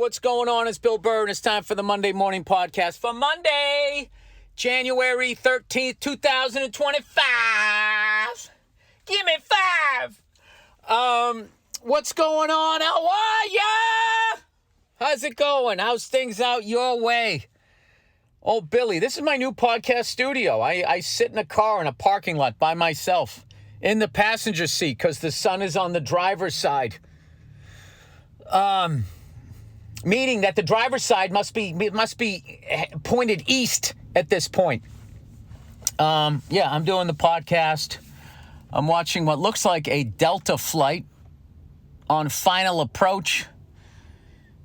what's going on? It's Bill Burr, and it's time for the Monday Morning Podcast for Monday, January 13th, 2025. Give me 5. What's going on? How are ya? How's it going? How's things out your way? Oh, Billy, this is my new podcast studio. I sit in a car in a parking lot by myself in the passenger seat because the sun is on the driver's side. Meaning that the driver's side must be pointed east at this point. I'm doing the podcast. I'm watching what looks like a Delta flight on final approach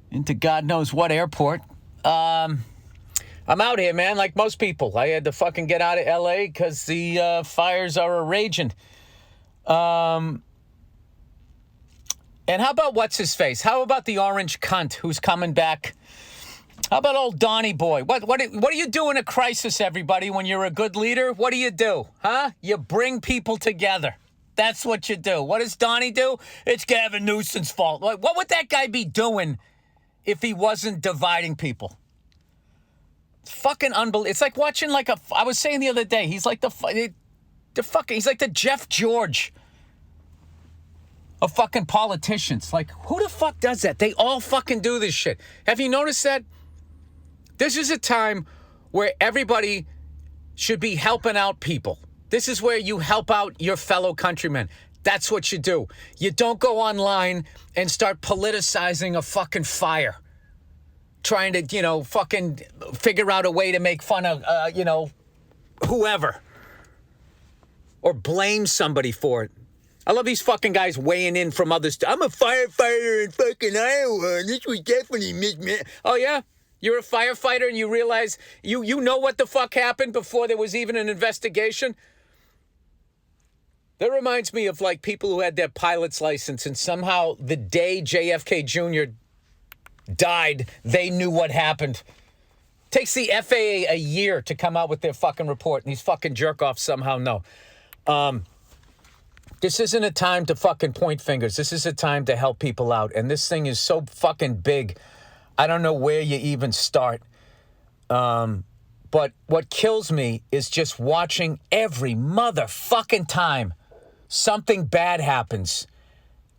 into God knows what airport. I'm out here, man, like most people. I had to fucking get out of L.A. because the fires are raging. And how about what's his face? How about the orange cunt who's coming back? How about old Donnie boy? What do you do in a crisis, everybody, when you're a good leader? What do? Huh? You bring people together. That's what you do. What does Donnie do? It's Gavin Newsom's fault. What would that guy be doing if he wasn't dividing people? It's fucking unbelievable. It's like watching I was saying the other day, he's like he's like the Jeff George of fucking politicians. Like, who the fuck does that? They all fucking do this shit. Have you noticed that? This is a time where everybody should be helping out people. This is where you help out your fellow countrymen. That's what you do. You don't go online and start politicizing a fucking fire. Trying to, fucking figure out a way to make fun of, whoever. Or blame somebody for it. I love these fucking guys weighing in from others. I'm a firefighter in fucking Iowa, and this was definitely mismanaged. Oh, yeah? You're a firefighter and you realize you know what the fuck happened before there was even an investigation? That reminds me of, people who had their pilot's license, and somehow the day JFK Jr. died, they knew what happened. Takes the FAA a year to come out with their fucking report, and these fucking jerk-offs somehow know. This isn't a time to fucking point fingers. This is a time to help people out. And this thing is so fucking big, I don't know where you even start. But what kills me is just watching every motherfucking time something bad happens.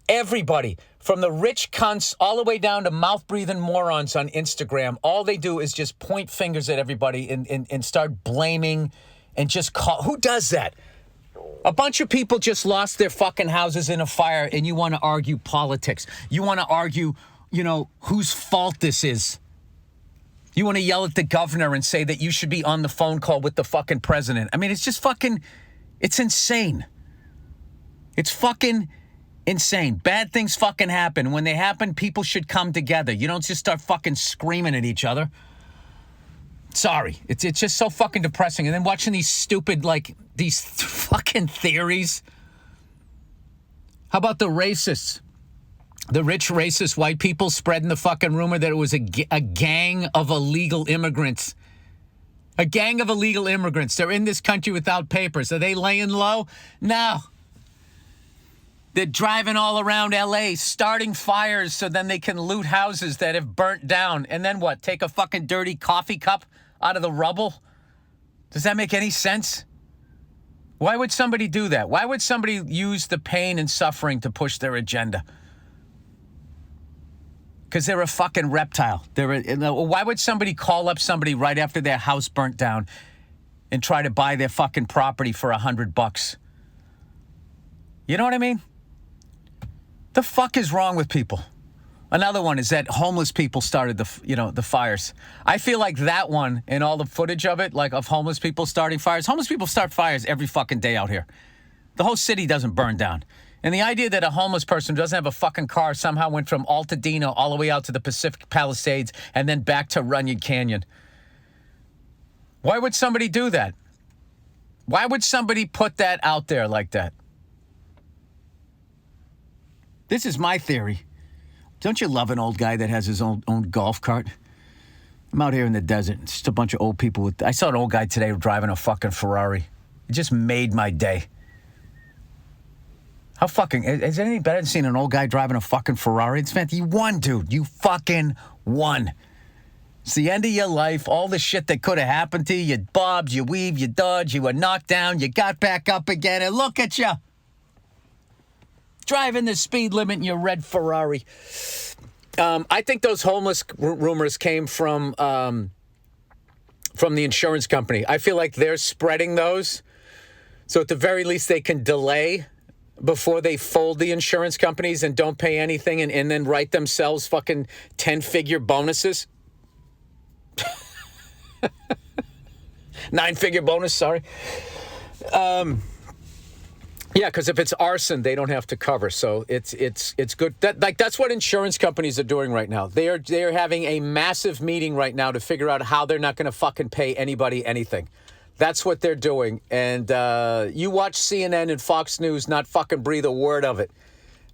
Everybody, from the rich cunts all the way down to mouth-breathing morons on Instagram, all they do is just point fingers at everybody and start blaming and just call. Who does that? A bunch of people just lost their fucking houses in a fire, and you want to argue politics. You want to argue, whose fault this is. You want to yell at the governor and say that you should be on the phone call with the fucking president. I mean, it's just it's insane. It's fucking insane. Bad things fucking happen. When they happen, people should come together. You don't just start fucking screaming at each other. Sorry. It's just so fucking depressing. And then watching these stupid, these fucking theories. How about the racists? The rich racist white people spreading the fucking rumor that it was a gang of illegal immigrants. A gang of illegal immigrants. They're in this country without papers. Are they laying low? No. They're driving all around L.A., starting fires so then they can loot houses that have burnt down. And then what? Take a fucking dirty coffee cup out of the rubble? Does that make any sense? Why would somebody do that? Why would somebody use the pain and suffering to push their agenda? Because they're a fucking reptile. Why would somebody call up somebody right after their house burnt down and try to buy their fucking property for $100? You know what I mean? The fuck is wrong with people? Another one is that homeless people started the fires. I feel like that one and all the footage of it, of homeless people starting fires. Homeless people start fires every fucking day out here. The whole city doesn't burn down. And the idea that a homeless person who doesn't have a fucking car somehow went from Altadena all the way out to the Pacific Palisades and then back to Runyon Canyon. Why would somebody do that? Why would somebody put that out there like that? This is my theory. Don't you love an old guy that has his own golf cart? I'm out here in the desert. It's just a bunch of old people. I saw an old guy today driving a fucking Ferrari. It just made my day. How fucking, is anything better than seeing an old guy driving a fucking Ferrari? It's fantastic. You won, dude. You fucking won. It's the end of your life. All the shit that could have happened to you. You bobbed, you weaved, you dodged, you were knocked down, you got back up again, and look at you. Driving the speed limit in your red Ferrari. I think those homeless rumors came from the insurance company. I feel like they're spreading those. So at the very least, they can delay before they fold the insurance companies and don't pay anything and then write themselves fucking 10-figure bonuses. 9-figure bonus, sorry. Yeah, because if it's arson, they don't have to cover. So it's good. That's what insurance companies are doing right now. They are having a massive meeting right now to figure out how they're not going to fucking pay anybody anything. That's what they're doing. And you watch CNN and Fox News not fucking breathe a word of it.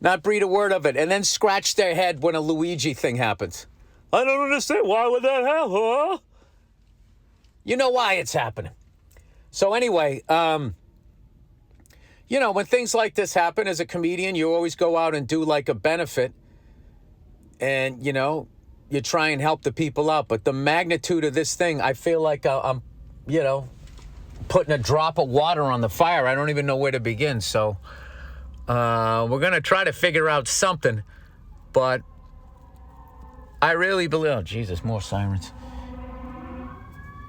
Not breathe a word of it. And then scratch their head when a Luigi thing happens. I don't understand. Why would that happen, huh? You know why it's happening. So anyway, you know, when things like this happen as a comedian, you always go out and do like a benefit. And, you know, you try and help the people out. But the magnitude of this thing, I feel like I'm, you know, putting a drop of water on the fire. I don't even know where to begin. So we're going to try to figure out something. But I really believe... Oh, Jesus, more sirens.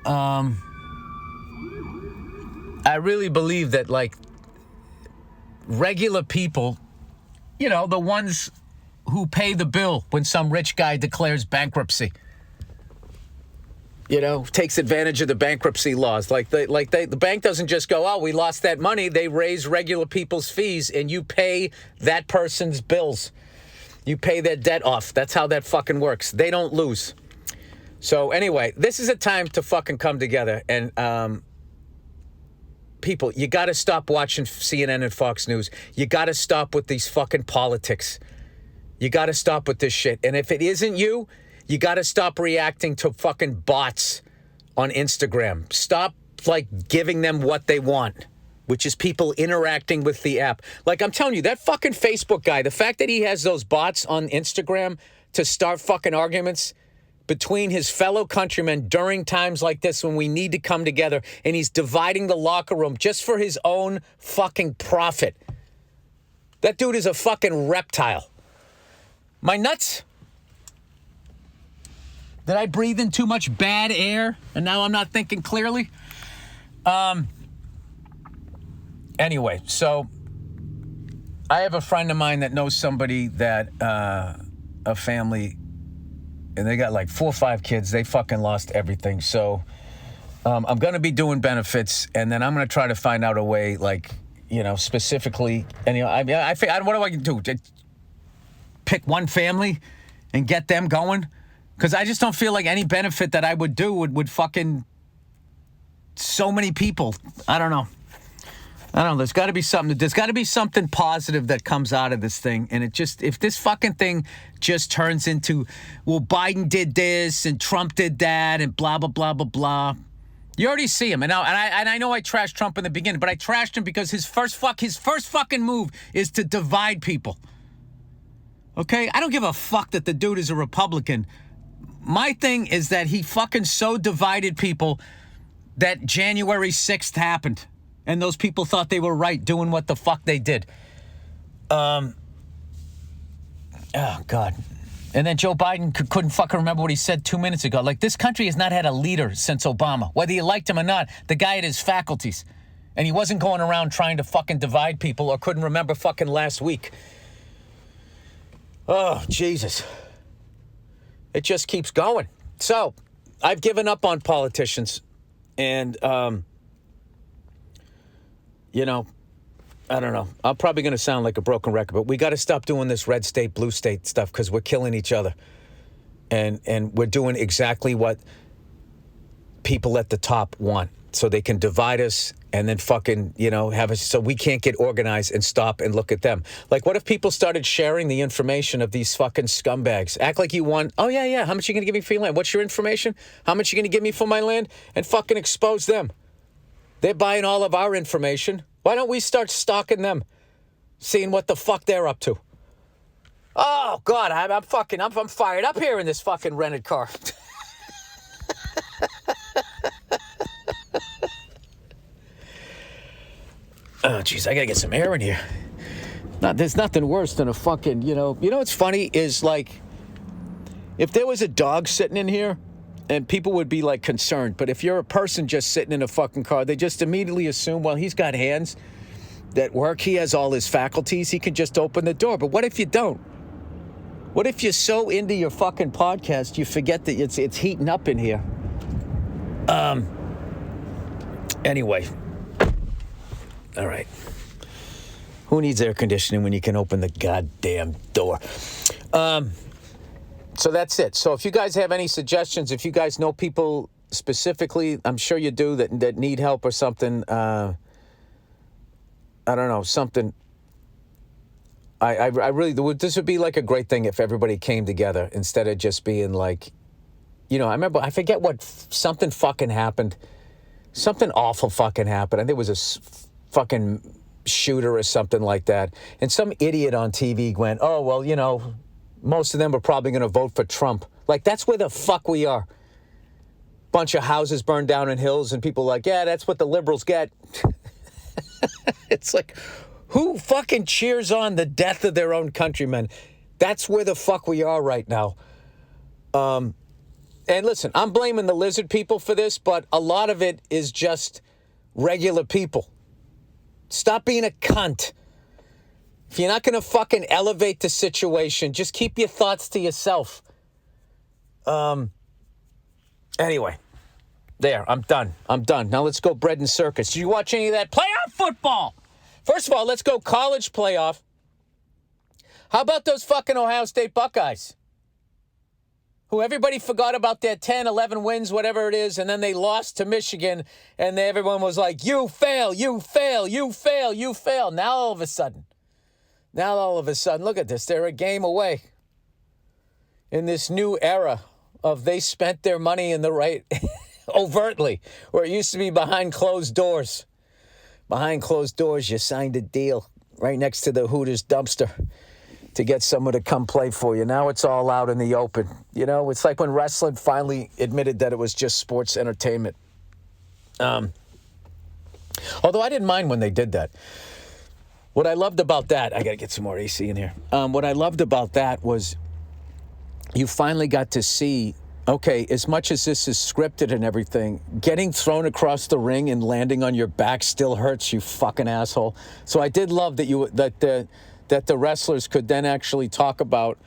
I really believe that, like, regular people, you know, the ones who pay the bill when some rich guy declares bankruptcy, you know, takes advantage of the bankruptcy laws. The bank doesn't just go, oh, we lost that money. They raise regular people's fees and you pay that person's bills. You pay their debt off. That's how that fucking works. They don't lose. So anyway, this is a time to fucking come together. And people, you got to stop watching CNN and Fox News. You got to stop with these fucking politics. You got to stop with this shit. And if it isn't you, you got to stop reacting to fucking bots on Instagram. Stop, like, giving them what they want, which is people interacting with the app. Like, I'm telling you, that fucking Facebook guy, the fact that he has those bots on Instagram to start fucking arguments between his fellow countrymen during times like this when we need to come together, and he's dividing the locker room just for his own fucking profit. That dude is a fucking reptile. My nuts? Did I breathe in too much bad air and now I'm not thinking clearly? Anyway, so I have a friend of mine that knows somebody that a family, and they got like 4 or 5 kids. They fucking lost everything. So I'm going to be doing benefits, and then I'm going to try to find out a way, like, you know, specifically. And, you know, what do I do? Pick one family and get them going? Because I just don't feel like any benefit that I would do would fucking so many people. I don't know. There's got to be something. There's got to be something positive that comes out of this thing. And it just, if this fucking thing just turns into, well, Biden did this and Trump did that and blah, blah, blah, blah, blah. You already see him. And I know I trashed Trump in the beginning, but I trashed him because his first fucking move is to divide people. Okay? I don't give a fuck that the dude is a Republican. My thing is that he fucking so divided people that January 6th happened. And those people thought they were right doing what the fuck they did. Oh, God. And then Joe Biden couldn't fucking remember what he said 2 minutes ago. Like, this country has not had a leader since Obama. Whether you liked him or not, the guy had his faculties. And he wasn't going around trying to fucking divide people or couldn't remember fucking last week. Oh, Jesus. It just keeps going. So, I've given up on politicians. And, you know, I don't know. I'm probably going to sound like a broken record, but we got to stop doing this red state, blue state stuff because we're killing each other. And we're doing exactly what people at the top want. So they can divide us and then fucking, you know, have us so we can't get organized and stop and look at them. Like, what if people started sharing the information of these fucking scumbags? Act like you want, oh, yeah, how much are you going to give me for your land? What's your information? How much are you going to give me for my land? And fucking expose them. They're buying all of our information. Why don't we start stalking them? seeing what the fuck they're up to. Oh, God, I'm fired up here in this fucking rented car. Oh, jeez, I gotta get some air in here. There's nothing worse than a fucking, you know what's funny is, like, if there was a dog sitting in here, and people would be, like, concerned, but if you're a person just sitting in a fucking car, they just immediately assume, well, he's got hands that work, he has all his faculties, he can just open the door. But what if you don't? What if you're so into your fucking podcast you forget that it's heating up in here? Anyway. All right. Who needs air conditioning when you can open the goddamn door? So that's it. So if you guys have any suggestions, if you guys know people specifically, I'm sure you do, that need help or something, I don't know, something. I really, this would be like a great thing if everybody came together instead of just being like, I forget something fucking happened. Something awful fucking happened. I think it was a fucking shooter or something like that. And some idiot on TV went, oh, well, most of them are probably going to vote for Trump. Like, that's where the fuck we are. Bunch of houses burned down in hills and people like, yeah, that's what the liberals get. It's like, who fucking cheers on the death of their own countrymen? That's where the fuck we are right now. And listen, I'm blaming the lizard people for this, but a lot of it is just regular people. Stop being a cunt. If you're not going to fucking elevate the situation, just keep your thoughts to yourself. Anyway, there, I'm done. Now let's go bread and circus. Did you watch any of that playoff football? First of all, let's go college playoff. How about those fucking Ohio State Buckeyes? Who everybody forgot about their 10, 11 wins, whatever it is, and then they lost to Michigan, and everyone was like, you fail, you fail, you fail, you fail. Now all of a sudden, look at this. They're a game away in this new era of they spent their money in the right, overtly, where it used to be behind closed doors. Behind closed doors, you signed a deal right next to the Hooters dumpster to get someone to come play for you. Now it's all out in the open. It's like when wrestling finally admitted that it was just sports entertainment. Although I didn't mind when they did that. What I loved about that, I got to get some more AC in here. What I loved about that was you finally got to see, okay, as much as this is scripted and everything, getting thrown across the ring and landing on your back still hurts, you fucking asshole. So I did love that the wrestlers could then actually talk about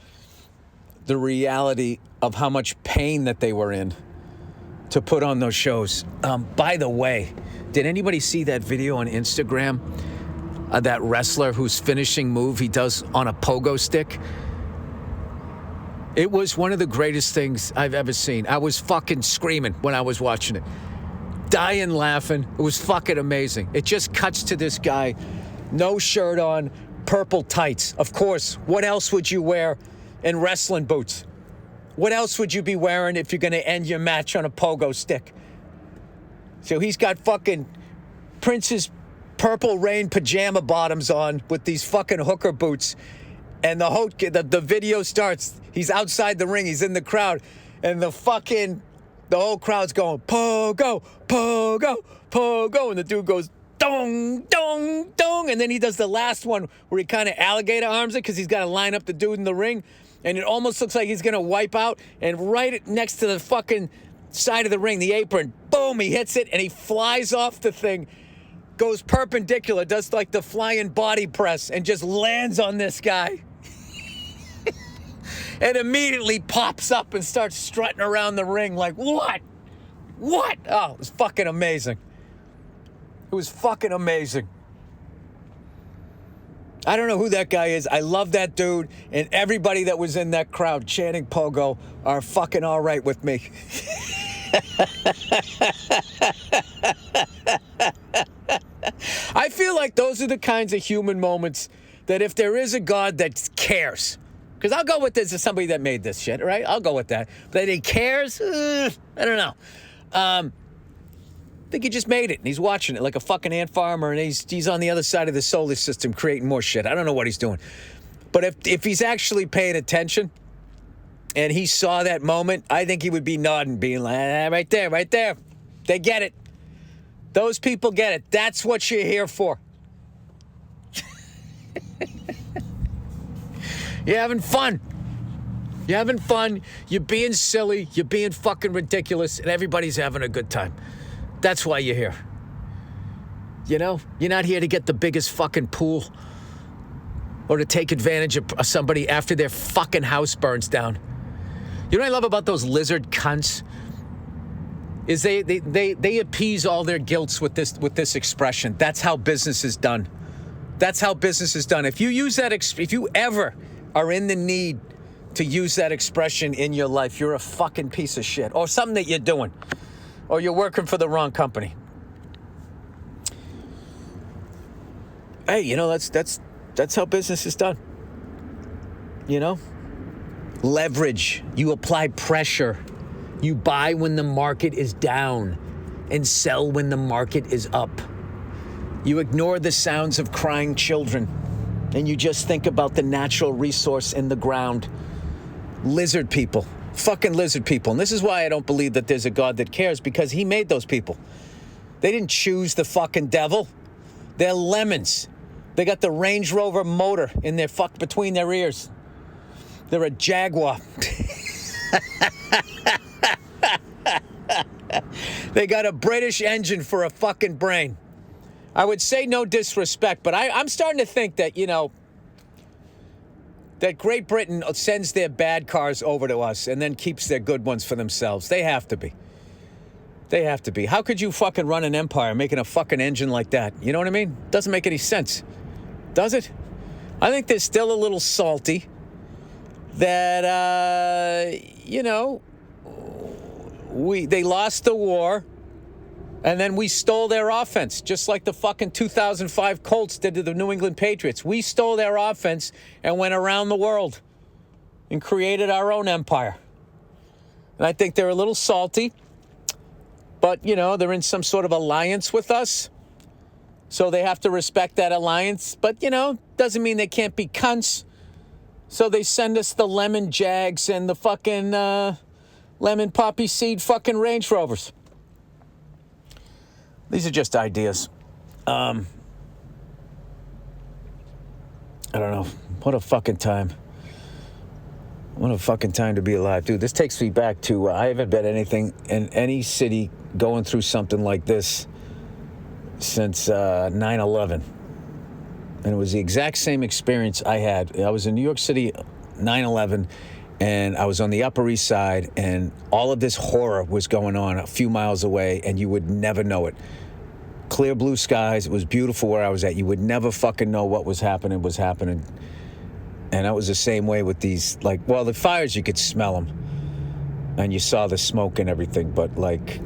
the reality of how much pain that they were in to put on those shows. By the way, did anybody see that video on Instagram? That wrestler whose finishing move he does on a pogo stick? It was one of the greatest things I've ever seen. I was fucking screaming when I was watching it. Dying laughing. It was fucking amazing. It just cuts to this guy, no shirt on, purple tights. Of course, what else would you wear in wrestling boots? What else would you be wearing if you're going to end your match on a pogo stick? So he's got fucking Prince's Purple Rain pajama bottoms on with these fucking hooker boots. And the video starts. He's outside the ring. He's in the crowd. And the whole crowd's going, pogo, pogo, pogo. And the dude goes, dong, dong, dong. And then he does the last one where he kind of alligator arms it because he's got to line up the dude in the ring. And it almost looks like he's going to wipe out. And right next to the fucking side of the ring, the apron, boom, he hits it and he flies off the thing, goes perpendicular, does like the flying body press and just lands on this guy. And immediately pops up and starts strutting around the ring like, what? What? Oh, it was fucking amazing. It was fucking amazing. I don't know who that guy is. I love that dude. And everybody that was in that crowd chanting pogo are fucking all right with me. I feel like those are the kinds of human moments that if there is a God that cares, because I'll go with this as somebody that made this shit, right? I'll go with that. That he cares, I don't know. I think he just made it, and he's watching it like a fucking ant farmer, and he's on the other side of the solar system creating more shit. I don't know what he's doing. But if he's actually paying attention and he saw that moment, I think he would be nodding, being like, right there, right there. They get it. Those people get it. That's what you're here for. You're having fun. You're having fun. You're being silly. You're being fucking ridiculous. And everybody's having a good time. That's why you're here. You know? You're not here to get the biggest fucking pool or to take advantage of somebody after their fucking house burns down. You know what I love about those lizard cunts? Is they appease all their guilts with this expression. That's how business is done. That's how business is done. If you use that, if you ever are in the need to use that expression in your life, you're a fucking piece of shit, or something that you're doing, or you're working for the wrong company. Hey, you know, that's how business is done. You know, leverage. You apply pressure. You buy when the market is down and sell when the market is up. You ignore the sounds of crying children and you just think about the natural resource in the ground. Lizard people. Fucking lizard people. And this is why I don't believe that there's a God that cares, because he made those people. They didn't choose the fucking devil. They're lemons. They got the Range Rover motor in their between their ears. They're a Jaguar. They got a British engine for a fucking brain. I would say no disrespect, but I'm starting to think that, you know, that Great Britain sends their bad cars over to us and then keeps their good ones for themselves. They have to be. They have to be. How could you fucking run an empire making a fucking engine like that? You know what I mean? Doesn't make any sense. Does it? I think they're still a little salty that, you know, they lost the war and then we stole their offense, just like the fucking 2005 Colts did to the New England Patriots. We stole their offense and went around the world and created our own empire. And I think they're a little salty, but, you know, they're in some sort of alliance with us. So they have to respect that alliance. But, you know, doesn't mean they can't be cunts. So they send us the lemon Jags and the fucking lemon poppy seed fucking Range Rovers. These are just ideas. I don't know. What a fucking time. What a fucking time to be alive. Dude, this takes me back to, I haven't been anything in any city going through something like this since 9/11. And it was the exact same experience I had. I was in New York City, 9/11, and I was on the Upper East Side, and all of this horror was going on a few miles away, and you would never know it. Clear blue skies. It was beautiful where I was at. You would never fucking know what was happening. And that was the same way with these, like, well, the fires, you could smell them. And you saw the smoke and everything. But, like,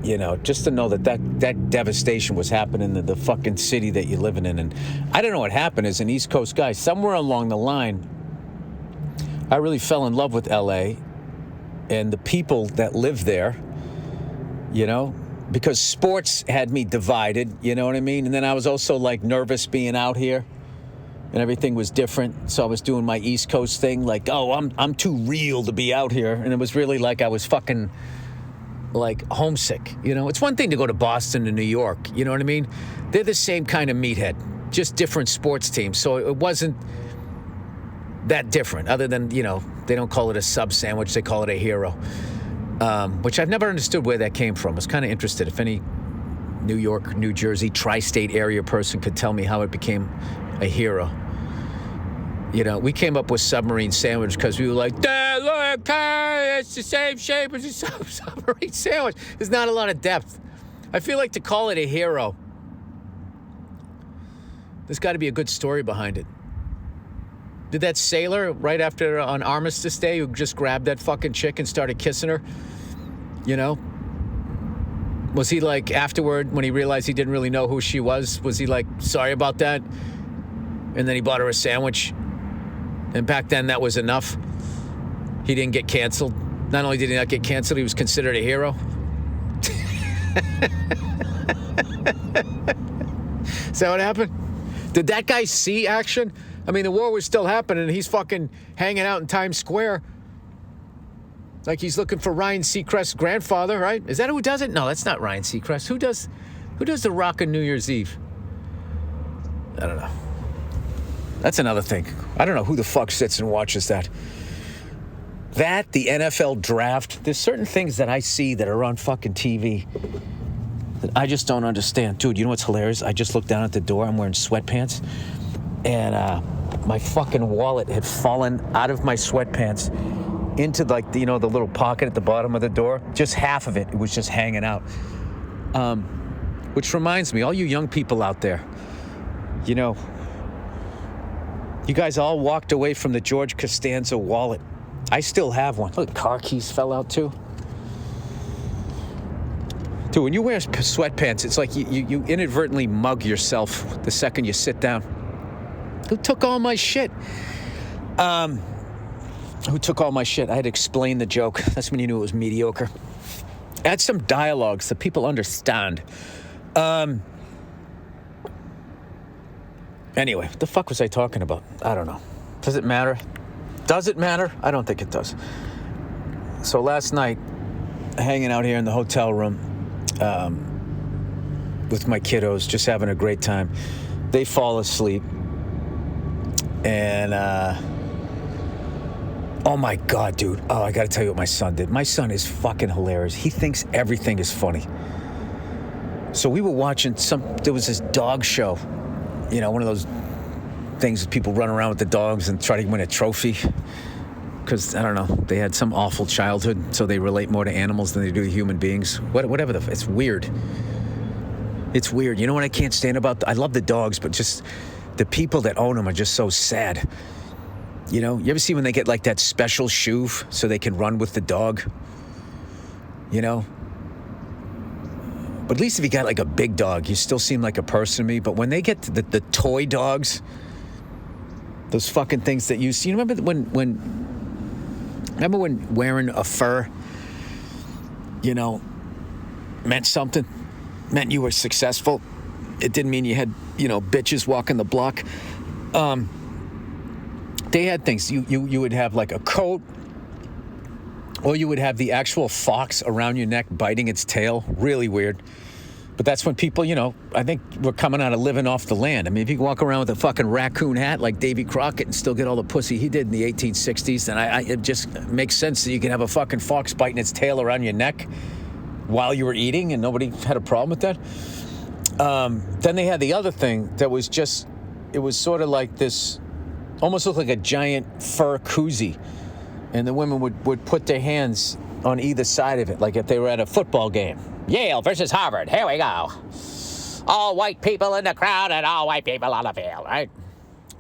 you know, just to know that devastation was happening in the fucking city that you're living in. And I don't know what happened as an East Coast guy. Somewhere along the line, I really fell in love with L.A. and the people that live there, you know, because sports had me divided, you know what I mean? And then I was also, like, nervous being out here. And everything was different, so I was doing my East Coast thing, like, oh, I'm too real to be out here. And it was really like I was fucking, like, homesick, you know? It's one thing to go to Boston and New York, you know what I mean? They're the same kind of meathead, just different sports teams. So it wasn't that different, other than, you know, they don't call it a sub sandwich, they call it a hero, which I've never understood where that came from. I was kind of interested if any New York, New Jersey, tri-state area person could tell me how it became a hero. You know, we came up with submarine sandwich because we were like, look, it's the same shape as a submarine sandwich. There's not a lot of depth. I feel like to call it a hero, there's got to be a good story behind it. Did that sailor right after on Armistice Day who just grabbed that fucking chick and started kissing her, you know? Was he like, afterward, when he realized he didn't really know who she was he like, sorry about that? And then he bought her a sandwich. And back then, that was enough. He didn't get canceled. Not only did he not get canceled, he was considered a hero. Is that what happened? Did that guy see action? I mean, the war was still happening, and he's fucking hanging out in Times Square like he's looking for Ryan Seacrest's grandfather, right? Is that who does it? No, that's not Ryan Seacrest. Who does the rock on New Year's Eve? I don't know. That's another thing. I don't know who the fuck sits and watches that. That, the NFL draft, there's certain things that I see that are on fucking TV that I just don't understand. Dude, you know what's hilarious? I just looked down at the door. I'm wearing sweatpants. And my fucking wallet had fallen out of my sweatpants into, like, the little pocket at the bottom of the door. Just half of it. It was just hanging out. Which reminds me, all you young people out there, you guys all walked away from the George Costanza wallet. I still have one. Look, car keys fell out too. Dude, when you wear sweatpants, it's like you inadvertently mug yourself the second you sit down. Who took all my shit? Who took all my shit? I had to explain the joke. That's when you knew it was mediocre. Add some dialogue so people understand. Anyway, what the fuck was I talking about? I don't know. Does it matter? Does it matter? I don't think it does. So last night, hanging out here in the hotel room with my kiddos, just having a great time. They fall asleep. And, oh my God, dude. Oh, I got to tell you what my son did. My son is fucking hilarious. He thinks everything is funny. So we were watching there was this dog show. One of those things that people run around with the dogs and try to win a trophy. Because, I don't know, they had some awful childhood, so they relate more to animals than they do to human beings. Whatever it's weird. It's weird. You know what I can't stand about? I love the dogs, but just the people that own them are just so sad. You ever see when they get like that special shoe so they can run with the dog? But at least if you got like a big dog, you still seem like a person to me. But when they get to the toy dogs, those fucking things that you see, remember when wearing a fur, meant something, meant you were successful. It didn't mean you had, bitches walking the block. They had things. You would have like a coat, or you would have the actual fox around your neck biting its tail. Really weird. But that's when people, I think we're coming out of living off the land. I mean, if you can walk around with a fucking raccoon hat like Davy Crockett and still get all the pussy he did in the 1860s, then it just makes sense that you can have a fucking fox biting its tail around your neck while you were eating and nobody had a problem with that. Then they had the other thing that was just, it was sort of like this, almost looked like a giant fur koozie. And the women would put their hands on either side of it, like if they were at a football game. Yale versus Harvard. Here we go. All white people in the crowd and all white people on the field, right?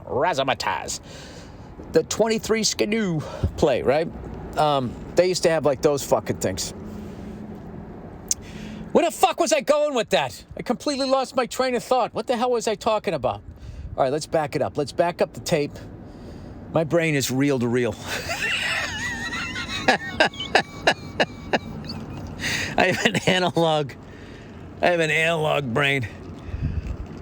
Razzmatazz. The 23 skidoo play, right? They used to have like those fucking things. Where the fuck was I going with that? I completely lost my train of thought. What the hell was I talking about? All right, let's back it up. Let's back up the tape. My brain is reel to reel. I have an analog brain.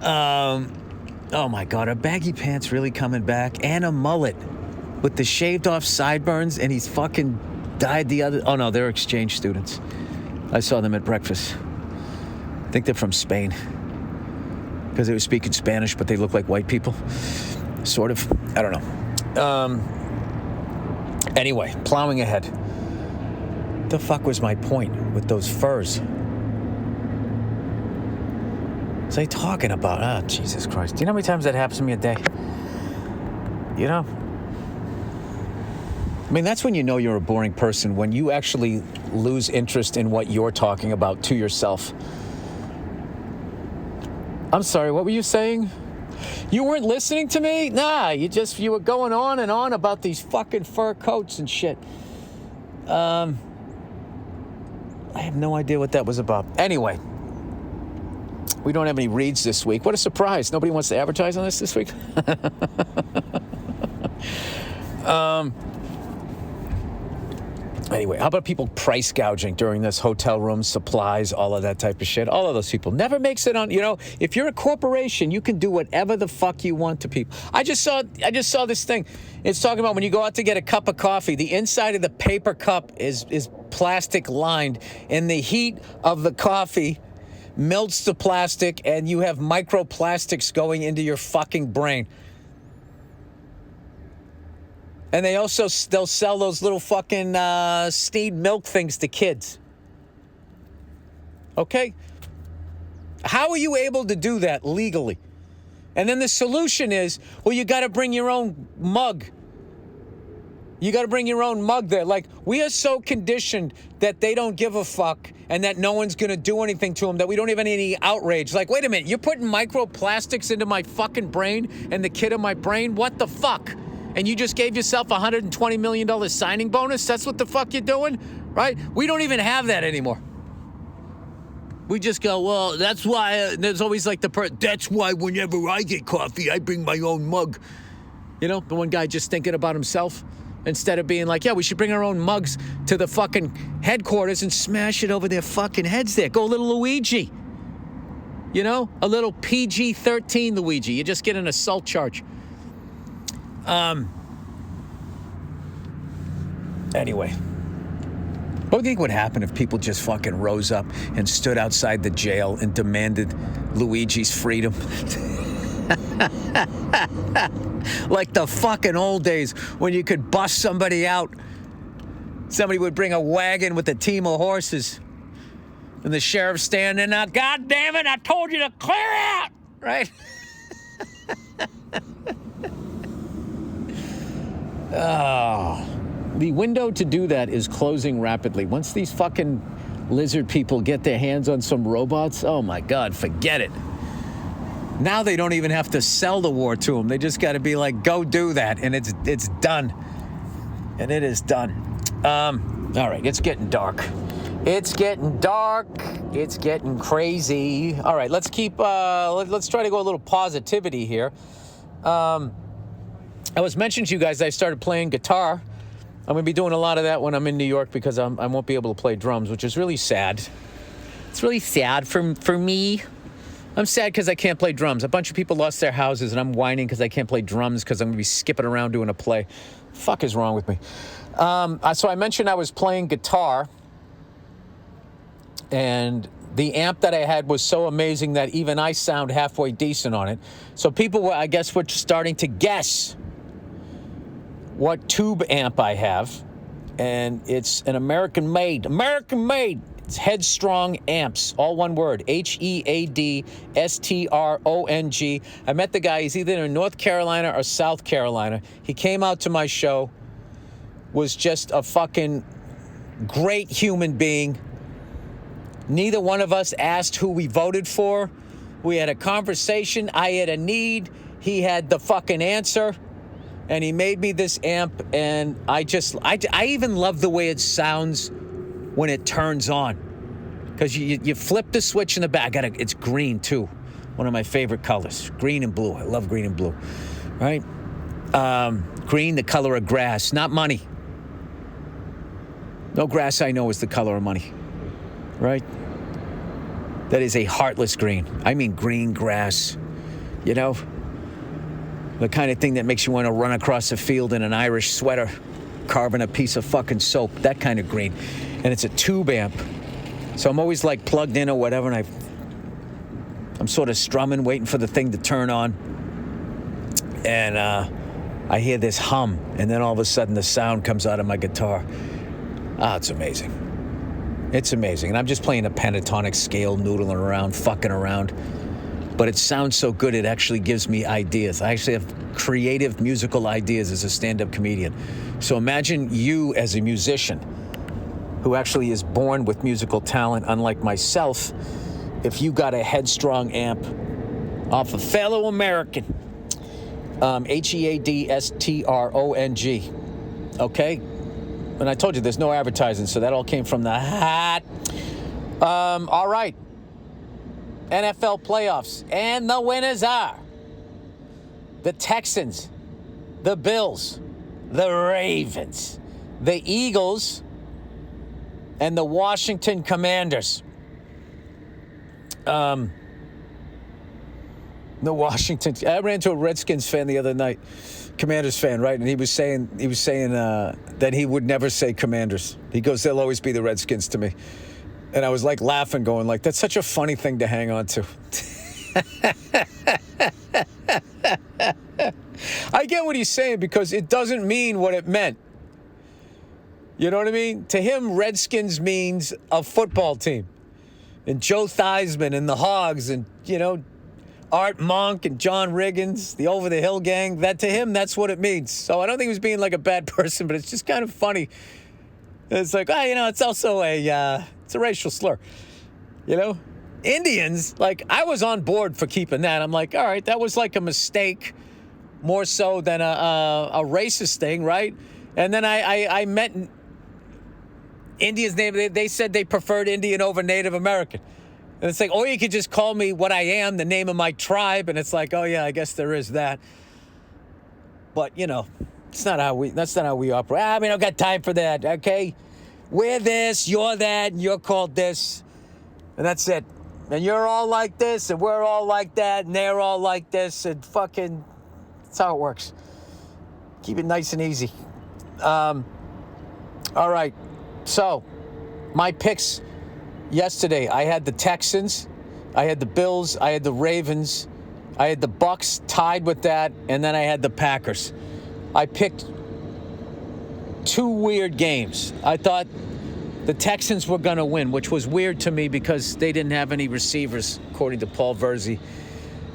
Oh my God, are baggy pants really coming back? And a mullet with the shaved off sideburns, and he's fucking dyed the other. Oh no, they're exchange students. I saw them at breakfast. I think they're from Spain. Because they were speaking Spanish, but they look like white people. Sort of. I don't know. Anyway, plowing ahead. What the fuck was my point with those furs? What was I talking about? Oh, Jesus Christ. Do you know how many times that happens to me a day? I mean, that's when you know you're a boring person, when you actually lose interest in what you're talking about to yourself. I'm sorry, what were you saying? You weren't listening to me? Nah, you were going on and on about these fucking fur coats and shit. I have no idea what that was about. Anyway, we don't have any reads this week. What a surprise. Nobody wants to advertise on this week? Anyway, how about people price gouging during this, hotel rooms, supplies, all of that type of shit? All of those people never makes it on. If you're a corporation, you can do whatever the fuck you want to people. I just saw this thing. It's talking about when you go out to get a cup of coffee, the inside of the paper cup is plastic lined, and the heat of the coffee melts the plastic, and you have microplastics going into your fucking brain. And they'll sell those little fucking Sneed milk things to kids. Okay? How are you able to do that legally? And then the solution is, well, you got to bring your own mug. You got to bring your own mug there. Like, we are so conditioned that they don't give a fuck and that no one's going to do anything to them, that we don't have any outrage. Like, wait a minute, you're putting microplastics into my fucking brain and the kid in my brain? What the fuck? And you just gave yourself a $120 million signing bonus? That's what the fuck you're doing? Right? We don't even have that anymore. We just go, well, that's why there's always like that's why whenever I get coffee, I bring my own mug. The one guy just thinking about himself instead of being like, yeah, we should bring our own mugs to the fucking headquarters and smash it over their fucking heads there. Go a little Luigi. A little PG-13 Luigi. You just get an assault charge. Anyway, what do you think would happen if people just fucking rose up and stood outside the jail and demanded Luigi's freedom? Like the fucking old days when you could bust somebody out. Somebody would bring a wagon with a team of horses. And the sheriff's standing there, God damn it, I told you to clear out! Right? Oh, the window to do that is closing rapidly. Once these fucking lizard people get their hands on some robots, oh my God, forget it. Now they don't even have to sell the war to them. They just got to be like, go do that, and it's done. And it is done. All right, it's getting dark. It's getting dark. It's getting crazy. All right, let's keep. Let's try to go a little positivity here. I was mentioning to you guys I started playing guitar. I'm going to be doing a lot of that when I'm in New York because I won't be able to play drums, which is really sad. It's really sad for me. I'm sad because I can't play drums. A bunch of people lost their houses, and I'm whining because I can't play drums because I'm going to be skipping around doing a play. The fuck is wrong with me? So I mentioned I was playing guitar, and the amp that I had was so amazing that even I sound halfway decent on it. So people were, I guess, were starting to guess what tube amp I have, and it's an American-made. It's Headstrong Amps, all one word, Headstrong. I met the guy. He's either in North Carolina or South Carolina. He came out to my show, was just a fucking great human being. Neither one of us asked who we voted for. We had a conversation. I had a need. He had the fucking answer. And he made me this amp, and I even love the way it sounds when it turns on. Because you flip the switch in the back. It's green, too. One of my favorite colors. Green and blue. I love green and blue. Right? Green, the color of grass, not money. No grass I know is the color of money. Right? That is a heartless green. I mean green grass. The kind of thing that makes you want to run across a field in an Irish sweater, carving a piece of fucking soap, that kind of green. And it's a tube amp. So I'm always like plugged in or whatever, and I'm sort of strumming, waiting for the thing to turn on. And I hear this hum, and then all of a sudden the sound comes out of my guitar. It's amazing. It's amazing. And I'm just playing a pentatonic scale, noodling around, fucking around. But it sounds so good, it actually gives me ideas. I actually have creative musical ideas as a stand-up comedian. So imagine you as a musician who actually is born with musical talent, unlike myself, if you got a Headstrong amp off a fellow American, Headstrong, okay? And I told you there's no advertising, so that all came from the hat. All right. NFL playoffs, and the winners are the Texans, the Bills, the Ravens, the Eagles, and the Washington Commanders. The Washington. I ran into a Redskins fan the other night, Commanders fan, right? And he was saying that he would never say Commanders. He goes, they'll always be the Redskins to me. And I was like laughing, going like, that's such a funny thing to hang on to. I get what he's saying because it doesn't mean what it meant. You know what I mean? To him, Redskins means a football team. And Joe Theismann and the Hogs and, Art Monk and John Riggins, the Over the Hill gang, that to him, that's what it means. So I don't think he was being like a bad person, but it's just kind of funny. It's like, it's also it's a racial slur. Indians, like, I was on board for keeping that. I'm like, all right, that was like a mistake more so than a racist thing, right? And then I met Indians' name. They said they preferred Indian over Native American. And it's like, or you could just call me what I am, the name of my tribe. And it's like, oh, yeah, I guess there is that. But, that's not how we operate. I don't got time for that, okay? We're this, you're that, and you're called this. And that's it. And you're all like this, and we're all like that, and they're all like this, and fucking, that's how it works. Keep it nice and easy. All right. So, my picks yesterday, I had the Texans, I had the Bills, I had the Ravens, I had the Bucks tied with that, and then I had the Packers. I picked two weird games. I thought the Texans were going to win, which was weird to me because they didn't have any receivers, according to Paul Verzi.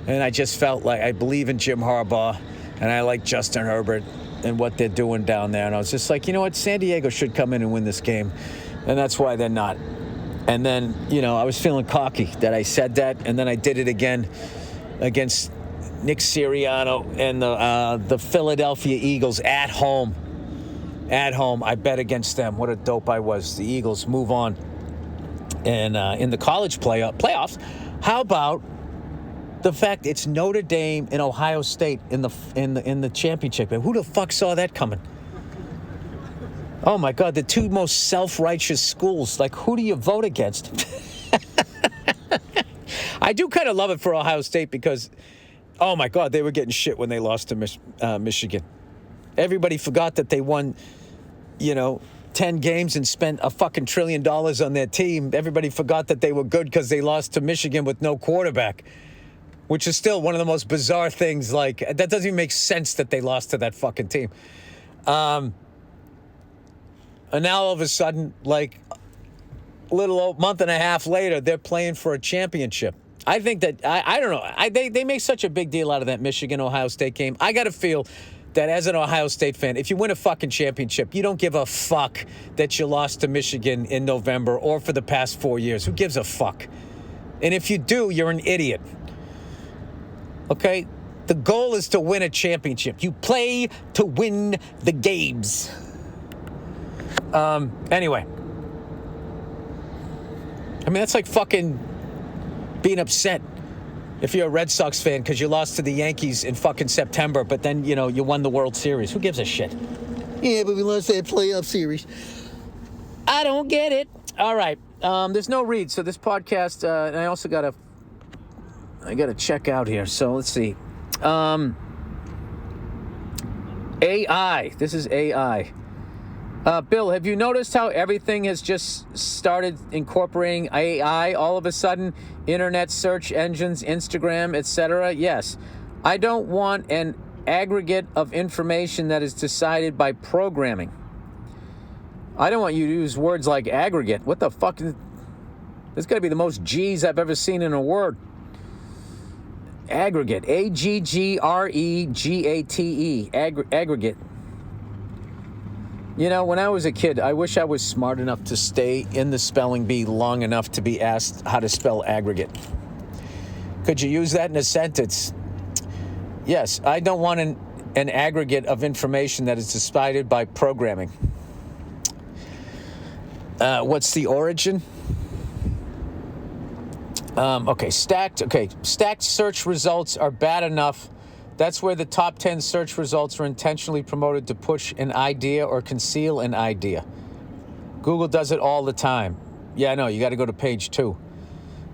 And I just felt like I believe in Jim Harbaugh, and I like Justin Herbert and what they're doing down there. And I was just like, you know what? San Diego should come in and win this game. And that's why they're not. And then, I was feeling cocky that I said that, and then I did it again against Nick Sirianno and the Philadelphia Eagles at home. At home, I bet against them. What a dope I was. The Eagles move on. And in the college playoffs, how about the fact it's Notre Dame and Ohio State in the championship? Who the fuck saw that coming? Oh, my God, the two most self-righteous schools. Like, who do you vote against? I do kind of love it for Ohio State because, oh, my God, they were getting shit when they lost to Michigan. Everybody forgot that they won, 10 games and spent a fucking $1 trillion on their team. Everybody forgot that they were good because they lost to Michigan with no quarterback, which is still one of the most bizarre things. Like, that doesn't even make sense that they lost to that fucking team. And now all of a sudden, like a little month and a half later, they're playing for a championship. I think that, I don't know, they make such a big deal out of that Michigan-Ohio State game. I got to feel that as an Ohio State fan, if you win a fucking championship, you don't give a fuck that you lost to Michigan in November or for the past 4 years. Who gives a fuck? And if you do, you're an idiot. Okay? The goal is to win a championship. You play to win the games. Anyway. I mean, that's like fucking being upset if you're a Red Sox fan because you lost to the Yankees in fucking September, but then, you won the World Series. Who gives a shit? Yeah, but we lost that playoff series. I don't get it. All right. There's no read, so this podcast, and I also got to check out here. So let's see. AI. This is AI. Bill, have you noticed how everything has just started incorporating AI all of a sudden? Internet search engines, Instagram, etc.? Yes. I don't want an aggregate of information that is decided by programming. I don't want you to use words like aggregate. What the fuck? There's got to be the most G's I've ever seen in a word. Aggregate. A-G-G-R-E-G-A-T-E. Aggregate. When I was a kid, I wish I was smart enough to stay in the spelling bee long enough to be asked how to spell aggregate. Could you use that in a sentence? Yes, I don't want an aggregate of information that is decided by programming. What's the origin? Stacked search results are bad enough. That's where the top 10 search results are intentionally promoted to push an idea or conceal an idea. Google does it all the time. Yeah, I know. You got to go to page 2.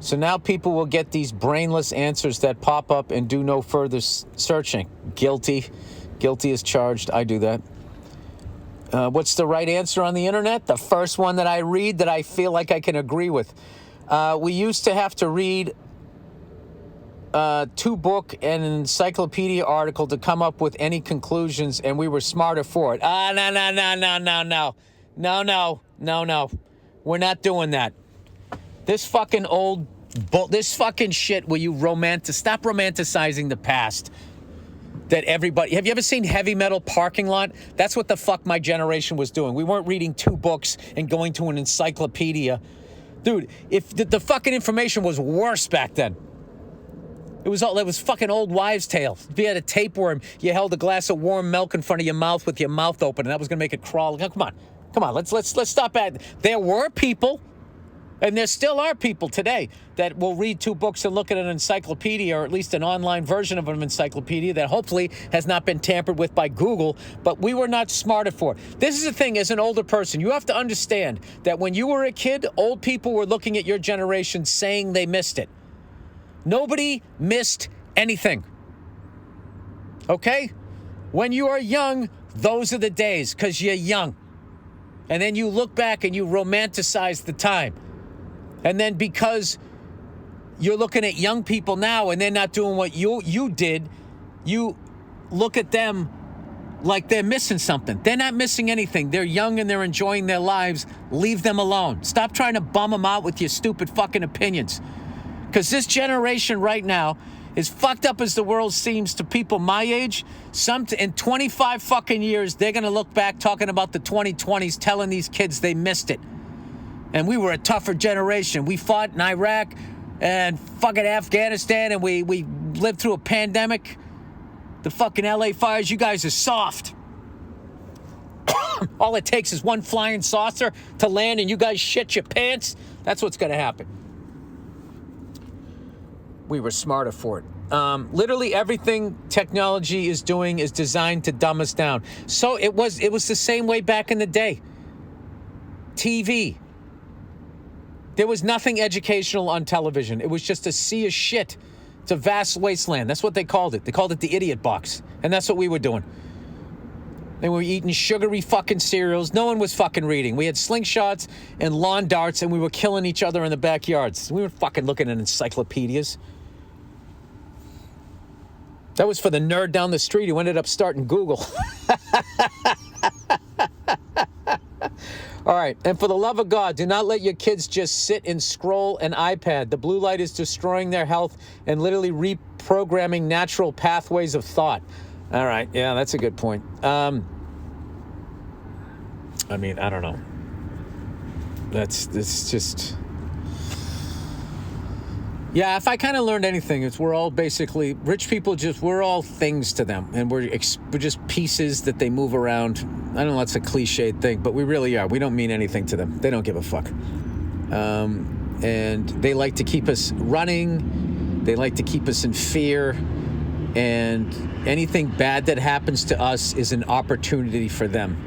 So now people will get these brainless answers that pop up and do no further searching. Guilty. Guilty as charged. I do that. What's the right answer on the internet? The first one that I read that I feel like I can agree with. We used to have to read 2-book and an encyclopedia article to come up with any conclusions, and we were smarter for it. No. We're not doing that. This fucking this fucking shit where you stop romanticizing the past. That everybody, have you ever seen Heavy Metal Parking Lot? That's what the fuck my generation was doing. We weren't reading 2 books and going to an encyclopedia. Dude, if the fucking information was worse back then. It was fucking old wives' tales. If you had a tapeworm, you held a glass of warm milk in front of your mouth with your mouth open, and that was gonna make it crawl. Come on, let's stop at. There were people, and there still are people today that will read 2 books and look at an encyclopedia, or at least an online version of an encyclopedia that hopefully has not been tampered with by Google, but we were not smarter for it. This is the thing, as an older person, you have to understand that when you were a kid, old people were looking at your generation saying they missed it. Nobody missed anything. Okay? When you are young, those are the days, because you're young. And then you look back and you romanticize the time. And then because you're looking at young people now and they're not doing what you did, you look at them like they're missing something. They're not missing anything. They're young and they're enjoying their lives. Leave them alone. Stop trying to bum them out with your stupid fucking opinions. Because this generation right now, as fucked up as the world seems to people my age, in 25 fucking years, they're going to look back talking about the 2020s, telling these kids they missed it. And we were a tougher generation. We fought in Iraq and fucking Afghanistan, and we lived through a pandemic. The fucking LA fires, you guys are soft. All it takes is one flying saucer to land and you guys shit your pants. That's what's going to happen. We were smarter for it. Literally everything technology is doing is designed to dumb us down. So it was the same way back in the day. TV. There was nothing educational on television. It was just a sea of shit. It's a vast wasteland. That's what they called it. They called it the idiot box. And that's what we were doing. They were eating sugary fucking cereals. No one was fucking reading. We had slingshots and lawn darts, and we were killing each other in the backyards. We were fucking looking at encyclopedias. That was for the nerd down the street who ended up starting Google. All right, and for the love of God, do not let your kids just sit and scroll an iPad. The blue light is destroying their health and literally reprogramming natural pathways of thought. All right, yeah, that's a good point. I mean, I don't know. This just... Yeah, if I kind of learned anything, it's we're all basically, rich people we're all things to them. And we're just pieces that they move around. I know that's a cliched thing, but we really are. We don't mean anything to them. They don't give a fuck. And they like to keep us running. They like to keep us in fear. And anything bad that happens to us is an opportunity for them.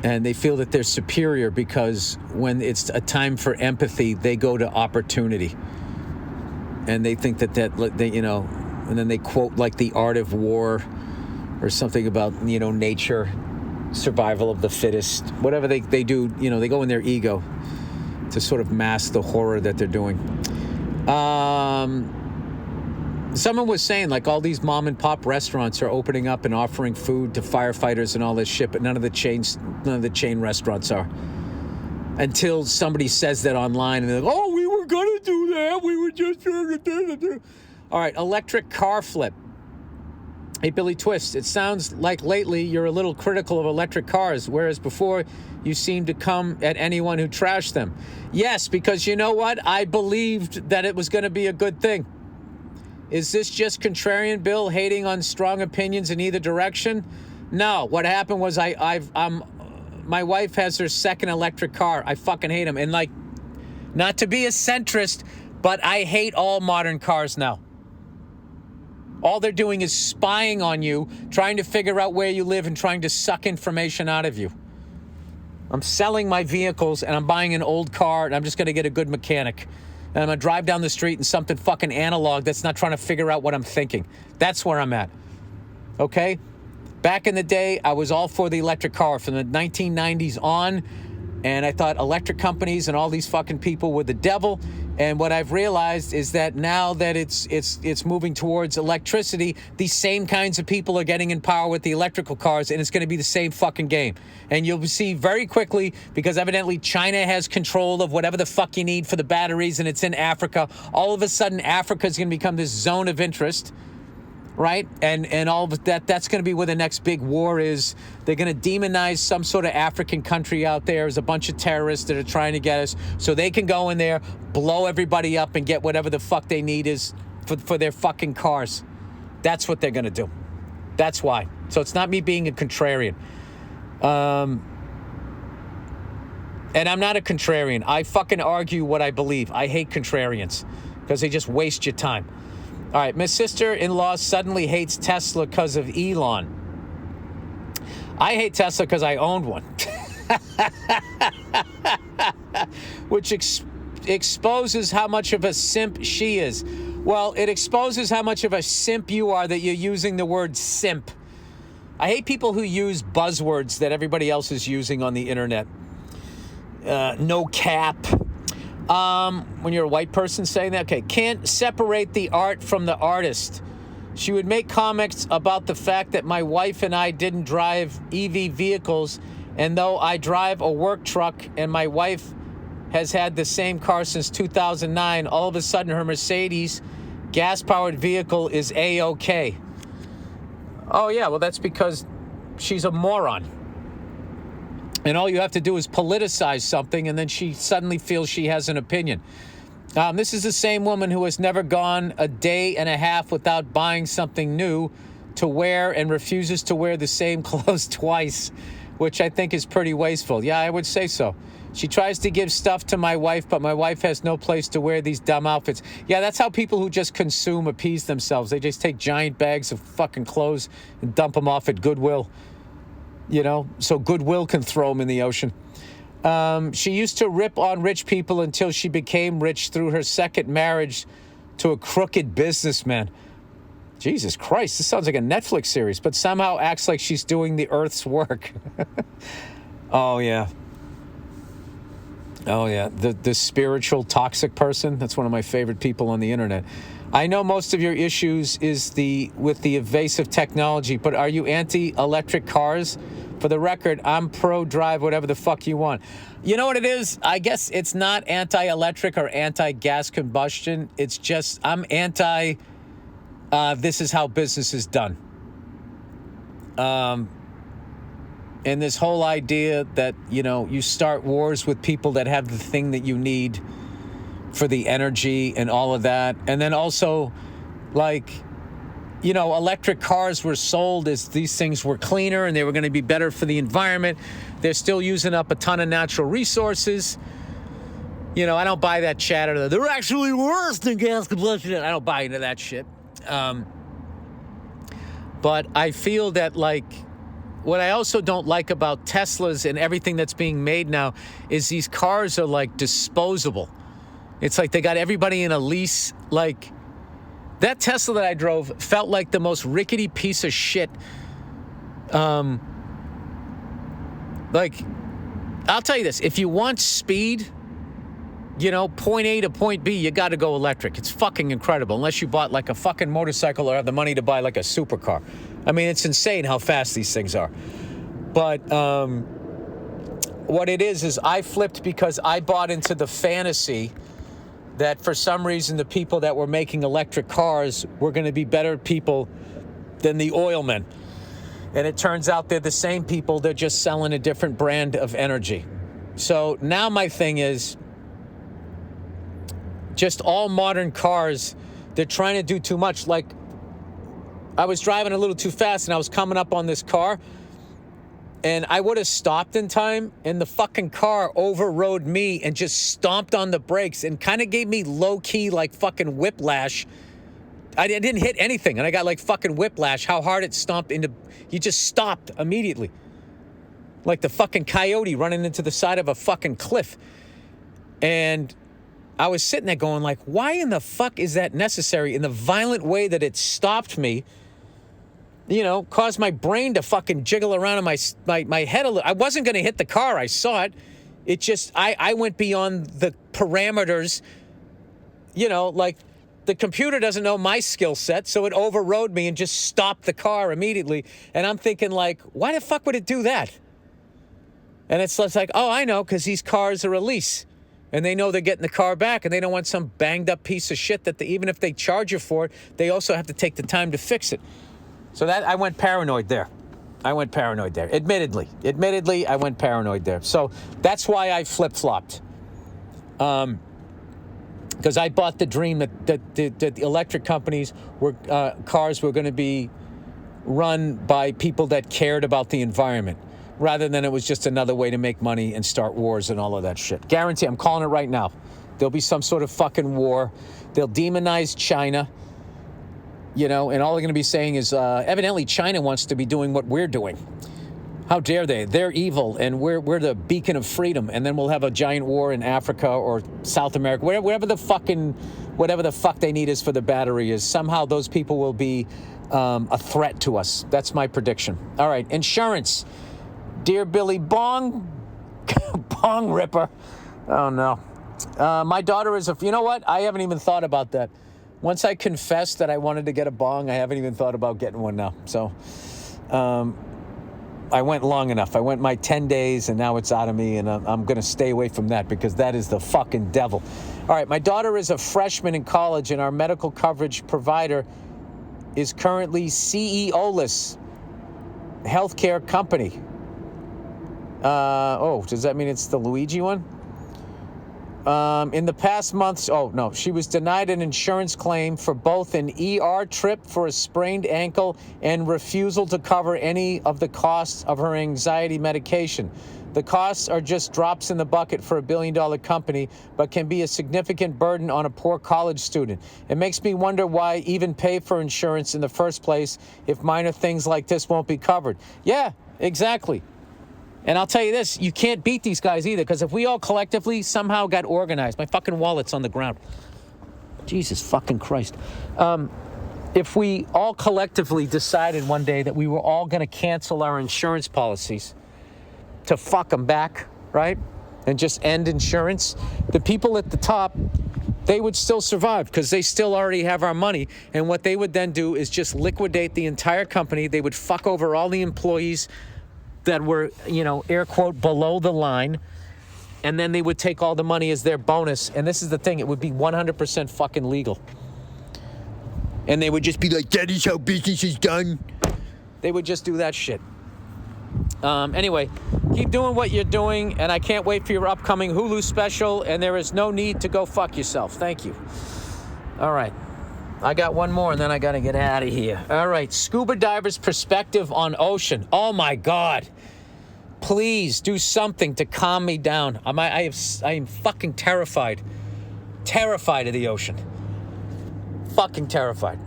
And they feel that they're superior because when it's a time for empathy, they go to opportunity. And they think that they, and then they quote like The Art of War or something about, nature, survival of the fittest, whatever they do, they go in their ego to sort of mask the horror that they're doing. Someone was saying like all these mom and pop restaurants are opening up and offering food to firefighters and all this shit, but none of the chain restaurants are. Until somebody says that online and they're like, oh, we were going to do that. We were just... All right, electric car flip. Hey, Billy Twist, it sounds like lately you're a little critical of electric cars, whereas before you seemed to come at anyone who trashed them. Yes, because you know what? I believed that it was going to be a good thing. Is this just contrarian Bill hating on strong opinions in either direction? No. What happened was my wife has her second electric car. I fucking hate them. And like, not to be a centrist, but I hate all modern cars now. All they're doing is spying on you, trying to figure out where you live and trying to suck information out of you. I'm selling my vehicles and I'm buying an old car and I'm just going to get a good mechanic. And I'm going to drive down the street in something fucking analog that's not trying to figure out what I'm thinking. That's where I'm at. Okay? Back in the day, I was all for the electric car from the 1990s on. And I thought electric companies and all these fucking people were the devil. And what I've realized is that now that it's moving towards electricity, these same kinds of people are getting in power with the electrical cars, and it's going to be the same fucking game. And you'll see very quickly, because evidently China has control of whatever the fuck you need for the batteries, and it's in Africa. All of a sudden, Africa is going to become this zone of interest. Right? And all of that's going to be where the next big war is. They're going to demonize some sort of African country out there as a bunch of terrorists that are trying to get us so they can go in there, blow everybody up, and get whatever the fuck they need is for their fucking cars. That's what they're going to do. That's why. So it's not me being a contrarian. And I'm not a contrarian. I fucking argue what I believe. I hate contrarians because they just waste your time. All right, my sister-in-law suddenly hates Tesla because of Elon. I hate Tesla because I owned one. Which exposes how much of a simp she is. Well, it exposes how much of a simp you are that you're using the word simp. I hate people who use buzzwords that everybody else is using on the internet. No cap. When you're a white person saying that, okay, can't separate the art from the artist. She would make comments about the fact that my wife and I didn't drive EV vehicles, and though I drive a work truck and my wife has had the same car since 2009, all of a sudden her Mercedes gas-powered vehicle is A-OK. Oh, yeah, well, that's because she's a moron. And all you have to do is politicize something, and then she suddenly feels she has an opinion. This is the same woman who has never gone a day and a half without buying something new to wear and refuses to wear the same clothes twice, which I think is pretty wasteful. Yeah, I would say so. She tries to give stuff to my wife, but my wife has no place to wear these dumb outfits. Yeah, that's how people who just consume appease themselves. They just take giant bags of fucking clothes and dump them off at Goodwill. You know, so Goodwill can throw them in the ocean. She used to rip on rich people until she became rich through her second marriage to a crooked businessman. Jesus Christ, this sounds like a Netflix series, but somehow acts like she's doing the earth's work. Oh, yeah. Oh, yeah. The spiritual toxic person. That's one of my favorite people on the internet. I know most of your issues is with the evasive technology, but are you anti-electric cars? For the record, I'm pro-drive, whatever the fuck you want. You know what it is? I guess it's not anti-electric or anti-gas combustion. It's just I'm anti, this is how business is done. And this whole idea that, you know, you start wars with people that have the thing that you need for the energy and all of that. And then also, like, you know, electric cars were sold as these things were cleaner and they were going to be better for the environment. They're still using up a ton of natural resources. You know, I don't buy that chatter. They're actually worse than gas combustion. I don't buy into that shit. But I feel that, like, what I also don't like about Teslas and everything that's being made now is these cars are, like, disposable. It's like they got everybody in a lease. Like, that Tesla that I drove felt like the most rickety piece of shit. Like, I'll tell you this. If you want speed, you know, point A to point B, you got to go electric. It's fucking incredible, unless you bought, like, a fucking motorcycle or have the money to buy, like, a supercar. I mean, it's insane how fast these things are. But what it is I flipped because I bought into the fantasy that for some reason the people that were making electric cars were going to be better people than the oil men. And it turns out they're the same people. They're just selling a different brand of energy. So now my thing is just all modern cars, they're trying to do too much. Like, I was driving a little too fast and I was coming up on this car and I would have stopped in time and the fucking car overrode me and just stomped on the brakes and kind of gave me low-key, like, fucking whiplash. I didn't hit anything and I got, like, fucking whiplash. How hard it stomped into... You just stopped immediately. like the fucking coyote running into the side of a fucking cliff. And I was sitting there going like, why in the fuck is that necessary? In the violent way that it stopped me, caused my brain to fucking jiggle around in my head a little. I wasn't going to hit the car. I saw it. It just, I went beyond the parameters, like the computer doesn't know my skill set, so it overrode me and just stopped the car immediately. And I'm thinking like, why the fuck would it do that? And it's like, oh, I know, because these cars are a lease. And they know they're getting the car back, and they don't want some banged up piece of shit that even if they charge you for it, they also have to take the time to fix it. So that I went paranoid there. Admittedly, I went paranoid there. So that's why I flip-flopped. Because I bought the dream that the electric companies cars were going to be run by people that cared about the environment, rather than it was just another way to make money and start wars and all of that shit. Guarantee, I'm calling it right now. There'll be some sort of fucking war. They'll demonize China, and all they're going to be saying is, evidently China wants to be doing what we're doing. How dare they? They're evil, and we're the beacon of freedom. And then we'll have a giant war in Africa or South America, whatever the fuck they need is for the battery is. Somehow those people will be a threat to us. That's my prediction. All right, insurance. Dear Billy Bong Ripper. Oh, no. My daughter is you know what? I haven't even thought about that. Once I confessed that I wanted to get a bong, I haven't even thought about getting one now. So I went long enough. I went my 10 days, and now it's out of me, and I'm going to stay away from that because that is the fucking devil. All right, my daughter is a freshman in college, and our medical coverage provider is currently CEO-less healthcare company. Does that mean it's the Luigi one? In the past months, she was denied an insurance claim for both an ER trip for a sprained ankle and refusal to cover any of the costs of her anxiety medication. The costs are just drops in the bucket for a billion-dollar company, but can be a significant burden on a poor college student. It makes me wonder why even pay for insurance in the first place if minor things like this won't be covered. Yeah, exactly. And I'll tell you this, you can't beat these guys either, because if we all collectively somehow got organized, my fucking wallet's on the ground. Jesus fucking Christ. If we all collectively decided one day that we were all going to cancel our insurance policies to fuck them back, right? And just end insurance, the people at the top, they would still survive because they still already have our money. And what they would then do is just liquidate the entire company. They would fuck over all the employees that were, air quote, below the line, and then they would take all the money as their bonus. And this is the thing, it would be 100% fucking legal. And they would just be like, that is how business is done. They would just do that shit. Anyway, keep doing what you're doing, and I can't wait for your upcoming Hulu special, and there is no need to go fuck yourself. Thank you. All right. I got one more, and then I got to get out of here. All right, scuba diver's perspective on ocean. Oh, my God. Please do something to calm me down. I am fucking terrified. Terrified of the ocean. Fucking terrified.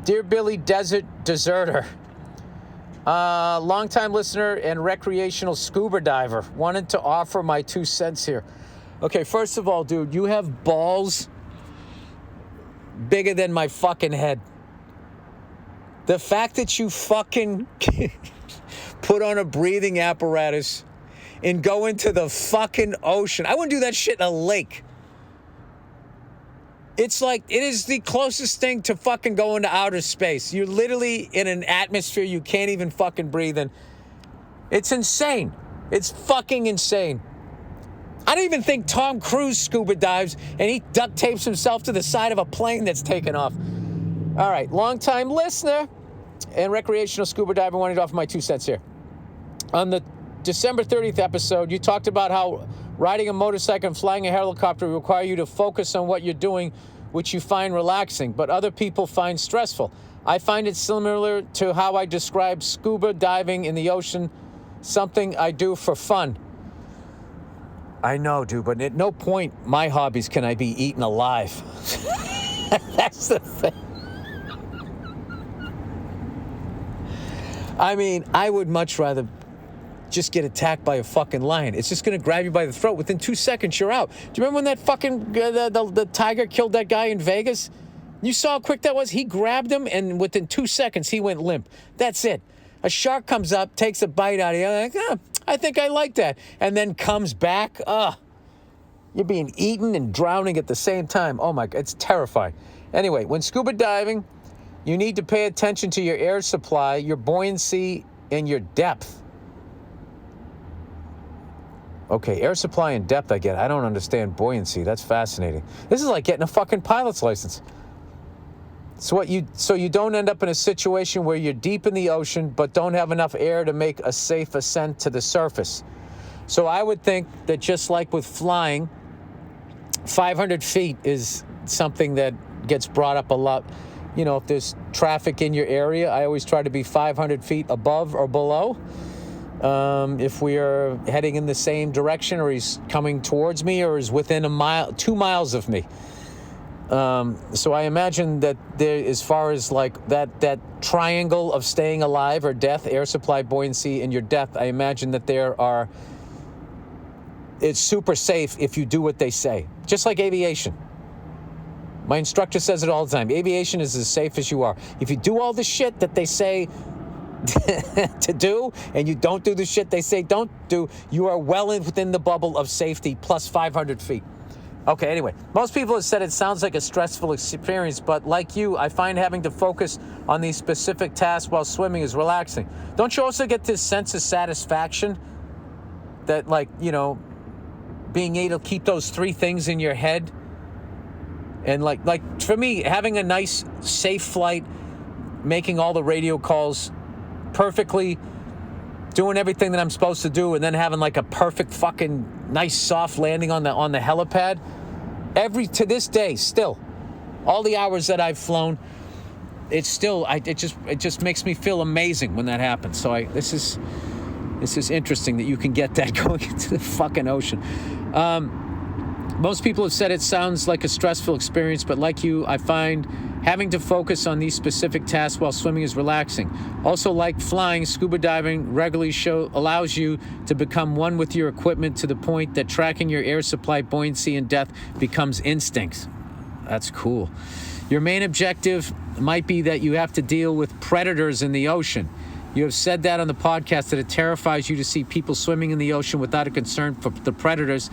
Dear Billy Desert Deserter. Longtime listener and recreational scuba diver. Wanted to offer my 2 cents here. Okay, first of all, dude, you have balls bigger than my fucking head. The fact that you fucking put on a breathing apparatus and go into the fucking ocean. I wouldn't do that shit in a lake. It's like, it is the closest thing to fucking going to outer space. You're literally in an atmosphere you can't even fucking breathe in. It's insane. It's fucking insane. I don't even think Tom Cruise scuba dives and he duct tapes himself to the side of a plane that's taken off. All right, long-time listener and recreational scuba diver, wanted to offer my 2 cents here. On the December 30th episode, you talked about how riding a motorcycle and flying a helicopter require you to focus on what you're doing, which you find relaxing, but other people find stressful. I find it similar to how I describe scuba diving in the ocean, something I do for fun. I know, dude, but at no point my hobbies can I be eaten alive. That's the thing. I mean, I would much rather just get attacked by a fucking lion. It's just going to grab you by the throat. Within 2 seconds, you're out. Do you remember when that fucking, the tiger killed that guy in Vegas? You saw how quick that was? He grabbed him, and within 2 seconds, he went limp. That's it. A shark comes up, takes a bite out of you, like, I think I like that, and then comes back. You're being eaten and drowning at the same time. Oh my God, it's terrifying. Anyway, when scuba diving, you need to pay attention to your air supply, your buoyancy, and your depth. Okay, air supply and depth I get. I don't understand buoyancy. That's fascinating. This is like getting a fucking pilot's license. So you don't end up in a situation where you're deep in the ocean but don't have enough air to make a safe ascent to the surface. So I would think that just like with flying, 500 feet is something that gets brought up a lot. You know, if there's traffic in your area, I always try to be 500 feet above or below. If we are heading in the same direction, or he's coming towards me, or is within 2 miles of me. So I imagine that there, as far as like that triangle of staying alive or death, air supply, buoyancy, and your depth, I imagine that it's super safe if you do what they say. Just like aviation. My instructor says it all the time. Aviation is as safe as you are. If you do all the shit that they say to do, and you don't do the shit they say don't do, you are well within the bubble of safety plus 500 feet. Okay, anyway, most people have said it sounds like a stressful experience, but like you, I find having to focus on these specific tasks while swimming is relaxing. Don't you also get this sense of satisfaction that, like, you know, being able to keep those three things in your head? And like for me, having a nice, safe flight, making all the radio calls perfectly, doing everything that I'm supposed to do, and then having like a perfect fucking nice soft landing on the helipad. To this day, still, all the hours that I've flown, it's still, it just makes me feel amazing when that happens. So this is interesting that you can get that going into the fucking ocean. Most people have said it sounds like a stressful experience, but like you, I find having to focus on these specific tasks while swimming is relaxing. Also, like flying, scuba diving regularly allows you to become one with your equipment to the point that tracking your air supply, buoyancy, and depth becomes instinct. That's cool. Your main objective might be that you have to deal with predators in the ocean. You have said that on the podcast that it terrifies you to see people swimming in the ocean without a concern for the predators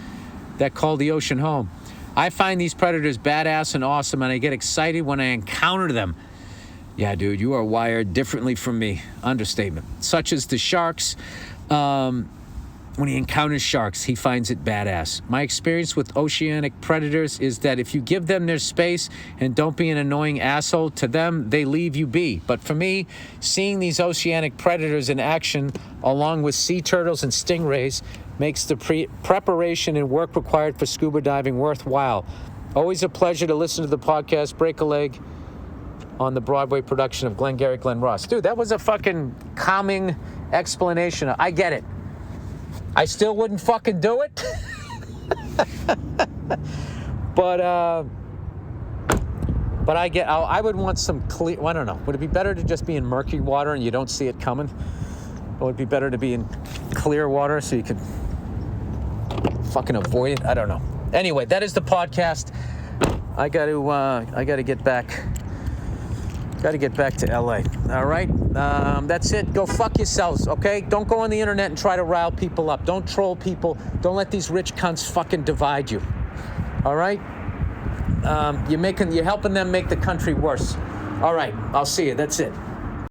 that call the ocean home. I find these predators badass and awesome, and I get excited when I encounter them. Yeah, dude, you are wired differently from me. Understatement. Such as the sharks. When he encounters sharks, he finds it badass. My experience with oceanic predators is that if you give them their space and don't be an annoying asshole to them, they leave you be. But for me, seeing these oceanic predators in action, along with sea turtles and stingrays, makes the preparation and work required for scuba diving worthwhile. Always a pleasure to listen to the podcast. Break a leg on the Broadway production of Glengarry Glen Ross. Dude, that was a fucking calming explanation. I get it. I still wouldn't fucking do it. But I would want some clear, I don't know. Would it be better to just be in murky water and you don't see it coming? Or would it be better to be in clear water so you could fucking avoid it? I don't know. Anyway, that is the podcast. I got to get back. Got to get back to LA. All right? That's it. Go fuck yourselves, okay? Don't go on the internet and try to rile people up. Don't troll people. Don't let these rich cunts fucking divide you. All right? You're helping them make the country worse. All right. I'll see you. That's it.